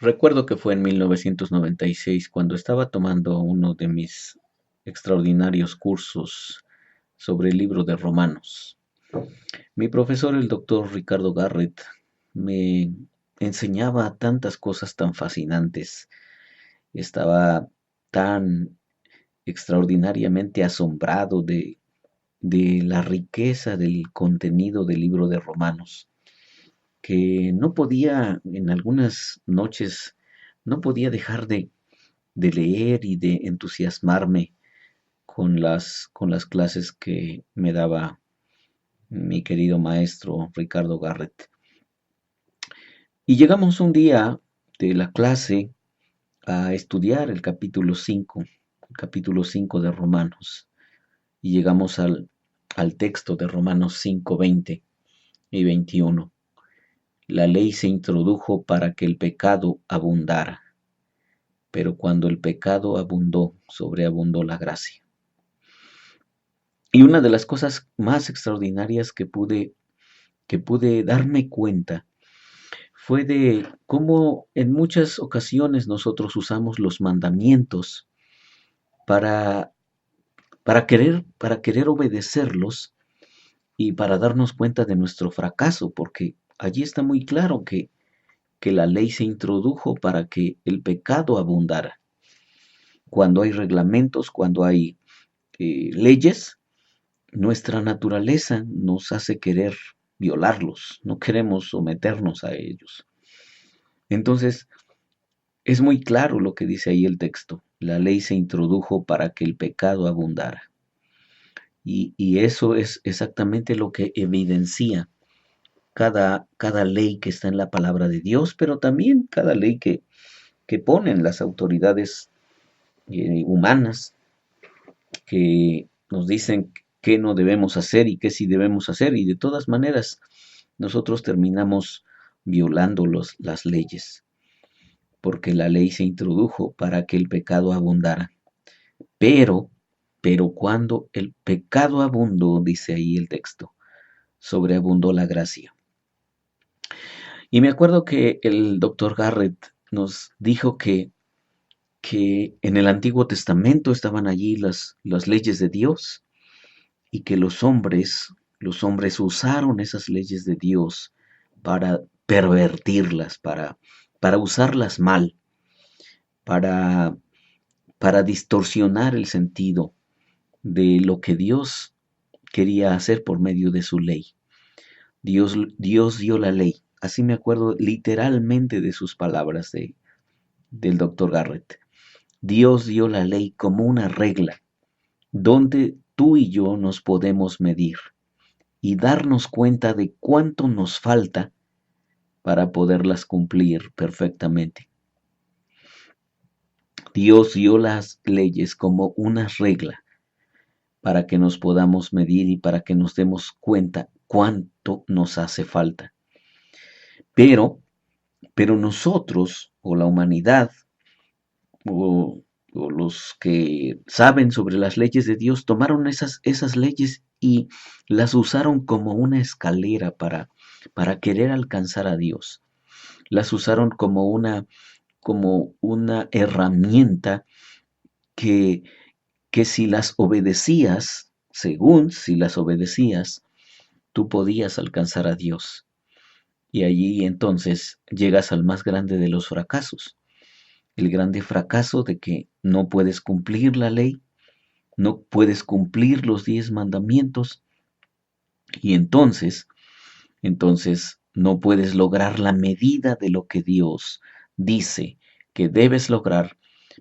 Recuerdo que fue en 1996 cuando estaba tomando uno de mis extraordinarios cursos sobre el libro de Romanos. Mi profesor, el doctor Ricardo Garrett, me enseñaba tantas cosas tan fascinantes. Estaba tan extraordinariamente asombrado de la riqueza del contenido del libro de Romanos, que no podía, en algunas noches, no podía dejar de leer y de entusiasmarme con las clases que me daba mi querido maestro Ricardo Garrett. Y llegamos un día de la clase a estudiar el capítulo 5 de Romanos, y llegamos al texto de Romanos 5 20 y 21. La ley se introdujo para que el pecado abundara, pero cuando el pecado abundó, sobreabundó la gracia. Y una de las cosas más extraordinarias que pude darme cuenta fue de cómo en muchas ocasiones nosotros usamos los mandamientos para, para querer obedecerlos y para darnos cuenta de nuestro fracaso, porque allí está muy claro que la ley se introdujo para que el pecado abundara. Cuando hay reglamentos, cuando hay leyes, nuestra naturaleza nos hace querer violarlos, no queremos someternos a ellos. Entonces, es muy claro lo que dice ahí el texto. La ley se introdujo para que el pecado abundara. Y eso es exactamente lo que evidencia cada ley que está en la palabra de Dios, pero también cada ley que ponen las autoridades humanas, que nos dicen qué no debemos hacer y qué sí debemos hacer. Y de todas maneras, nosotros terminamos violando las leyes, porque la ley se introdujo para que el pecado abundara. Pero, pero cuando el pecado abundó, dice ahí el texto, sobreabundó la gracia. Y me acuerdo que el doctor Garrett nos dijo que en el Antiguo Testamento estaban allí las leyes de Dios, y que los hombres usaron esas leyes de Dios para pervertirlas, para usarlas mal, para, para distorsionar el sentido de lo que Dios quería hacer por medio de su ley. Dios dio la ley. Así me acuerdo literalmente de sus palabras del doctor Garrett. Dios dio la ley como una regla donde tú y yo nos podemos medir y darnos cuenta de cuánto nos falta para poderlas cumplir perfectamente. Dios dio las leyes como una regla para que nos podamos medir y para que nos demos cuenta cuánto nos hace falta. Pero, pero nosotros, o la humanidad, o, o los que saben sobre las leyes de Dios, tomaron esas leyes y las usaron como una escalera para querer alcanzar a Dios. Las usaron como una herramienta que, que si las obedecías, según si las obedecías, tú podías alcanzar a Dios. Y allí entonces llegas al más grande de los fracasos, el grande fracaso de que no puedes cumplir la ley, no puedes cumplir los 10 mandamientos, y entonces no puedes lograr la medida de lo que Dios dice que debes lograr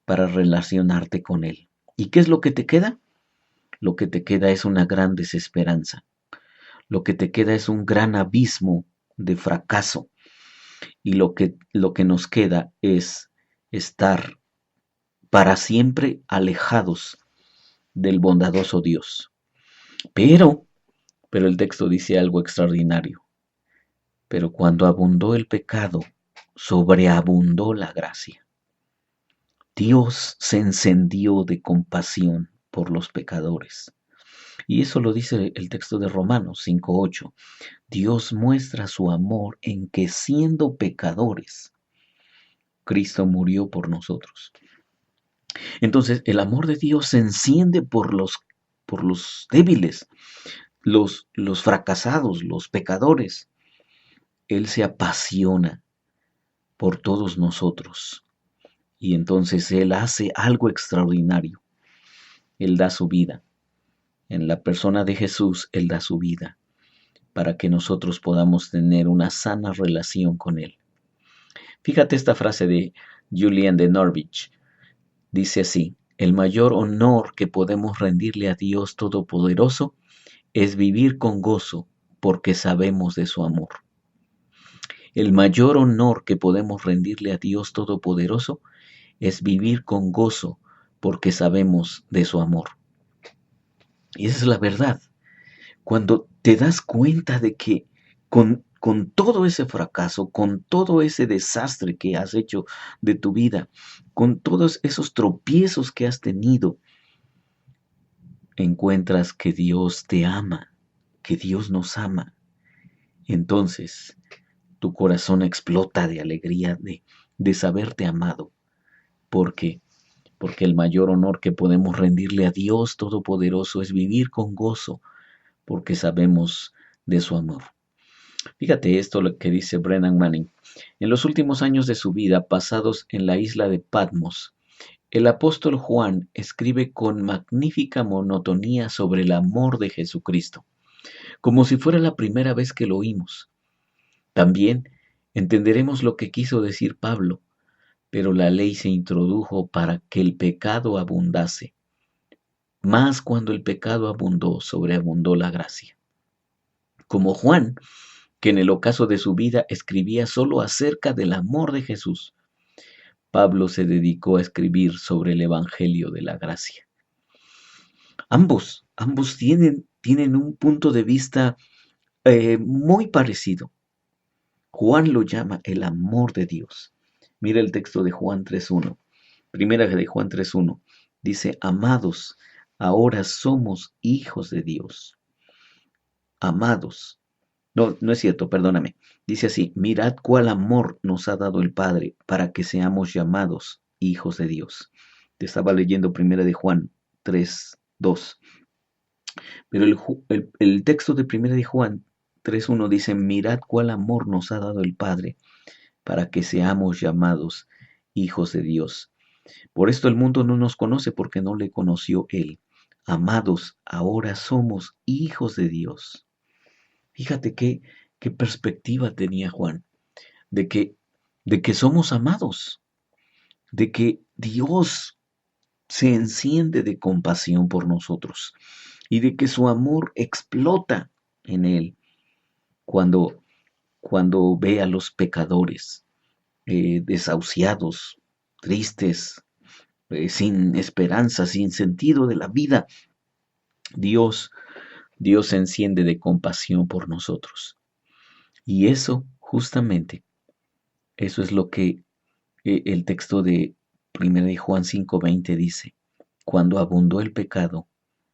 para relacionarte con Él. ¿Y qué es lo que te queda? Lo que te queda es una gran desesperanza. Lo que te queda es un gran abismo de fracaso. Y lo que nos queda es estar para siempre alejados del bondadoso Dios. Pero, pero el texto dice algo extraordinario. Pero cuando abundó el pecado, sobreabundó la gracia. Dios se encendió de compasión por los pecadores. Y eso lo dice el texto de Romanos 5:8. Dios muestra su amor en que siendo pecadores, Cristo murió por nosotros. Entonces, el amor de Dios se enciende por los débiles, los fracasados, los pecadores. Él se apasiona por todos nosotros. Y entonces Él hace algo extraordinario. Él da su vida. En la persona de Jesús, Él da su vida para que nosotros podamos tener una sana relación con Él. Fíjate esta frase de Julian de Norwich. Dice así: el mayor honor que podemos rendirle a Dios Todopoderoso es vivir con gozo porque sabemos de su amor. El mayor honor que podemos rendirle a Dios Todopoderoso es vivir con gozo porque sabemos de su amor. Y esa es la verdad. Cuando te das cuenta de que con todo ese fracaso, con todo ese desastre que has hecho de tu vida, con todos esos tropiezos que has tenido, encuentras que Dios te ama, que Dios nos ama. Entonces, tu corazón explota de alegría de saberte amado. ¿Por qué? Porque el mayor honor que podemos rendirle a Dios Todopoderoso es vivir con gozo, porque sabemos de su amor. Fíjate esto lo que dice Brennan Manning. En los últimos años de su vida, pasados en la isla de Patmos, el apóstol Juan escribe con magnífica monotonía sobre el amor de Jesucristo, como si fuera la primera vez que lo oímos. También entenderemos lo que quiso decir Pablo, pero la ley se introdujo para que el pecado abundase. Más cuando el pecado abundó, sobreabundó la gracia. Como Juan, que en el ocaso de su vida escribía solo acerca del amor de Jesús, Pablo se dedicó a escribir sobre el Evangelio de la gracia. Ambos tienen un punto de vista muy parecido. Juan lo llama el amor de Dios. Mira el texto de Juan 3.1. Primera de Juan 3.1. Dice: amados, ahora somos hijos de Dios. Amados. No, no es cierto, perdóname. Dice así: mirad cuál amor nos ha dado el Padre para que seamos llamados hijos de Dios. Te estaba leyendo Primera de Juan 3.2. Pero el texto de Primera de Juan 3.1 dice: mirad cuál amor nos ha dado el Padre para que seamos llamados hijos de Dios. Por esto el mundo no nos conoce, porque no le conoció Él. Amados, ahora somos hijos de Dios. Fíjate qué perspectiva tenía Juan, de que, de que somos amados, de que Dios se enciende de compasión por nosotros y de que su amor explota en Él cuando ve a los pecadores desahuciados, tristes, sin esperanza, sin sentido de la vida. Dios se enciende de compasión por nosotros. Y eso, justamente, eso es lo que el texto de 1 de Juan 5:20 dice: cuando abundó el pecado,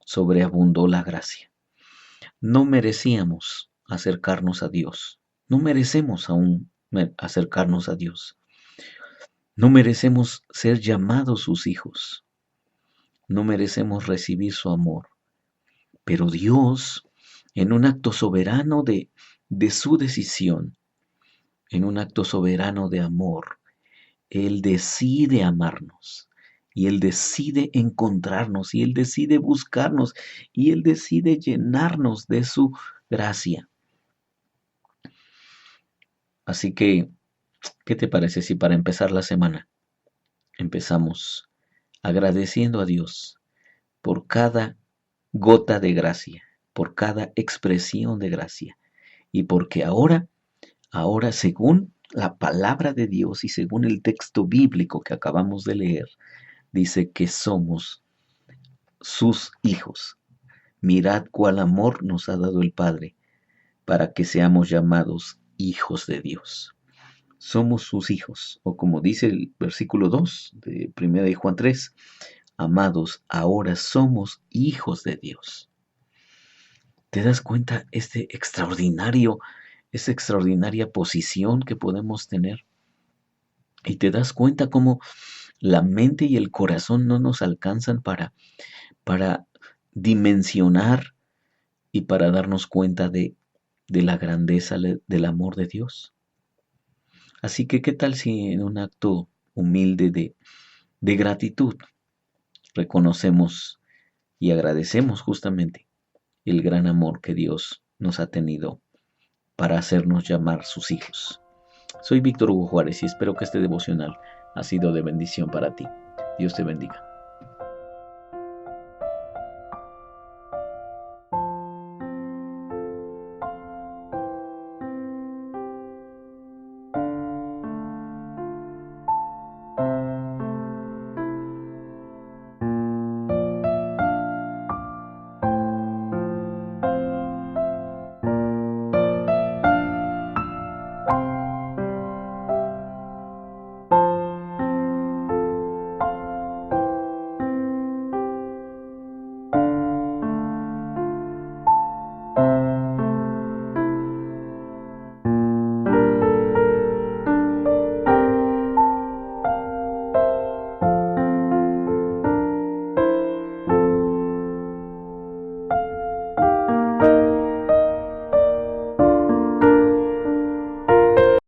sobreabundó la gracia. No merecíamos acercarnos a Dios. No merecemos aún acercarnos a Dios. No merecemos ser llamados sus hijos. No merecemos recibir su amor. Pero Dios, en un acto soberano de su decisión, en un acto soberano de amor, Él decide amarnos. Y Él decide encontrarnos. Y Él decide buscarnos. Y Él decide llenarnos de su gracia. Así que, ¿qué te parece si para empezar la semana empezamos agradeciendo a Dios por cada gota de gracia, por cada expresión de gracia, y porque ahora según la palabra de Dios y según el texto bíblico que acabamos de leer, dice que somos sus hijos? Mirad cuál amor nos ha dado el Padre para que seamos llamados hijos de Dios. Somos sus hijos, o como dice el versículo 2 de 1 de Juan 3, amados, ahora somos hijos de Dios. ¿Te das cuenta esa extraordinaria posición que podemos tener? Y te das cuenta cómo la mente y el corazón no nos alcanzan para dimensionar y para darnos cuenta de la grandeza del amor de Dios. Así que, ¿qué tal si en un acto humilde de gratitud reconocemos y agradecemos justamente el gran amor que Dios nos ha tenido para hacernos llamar sus hijos? Soy Víctor Hugo Juárez y espero que este devocional ha sido de bendición para ti. Dios te bendiga.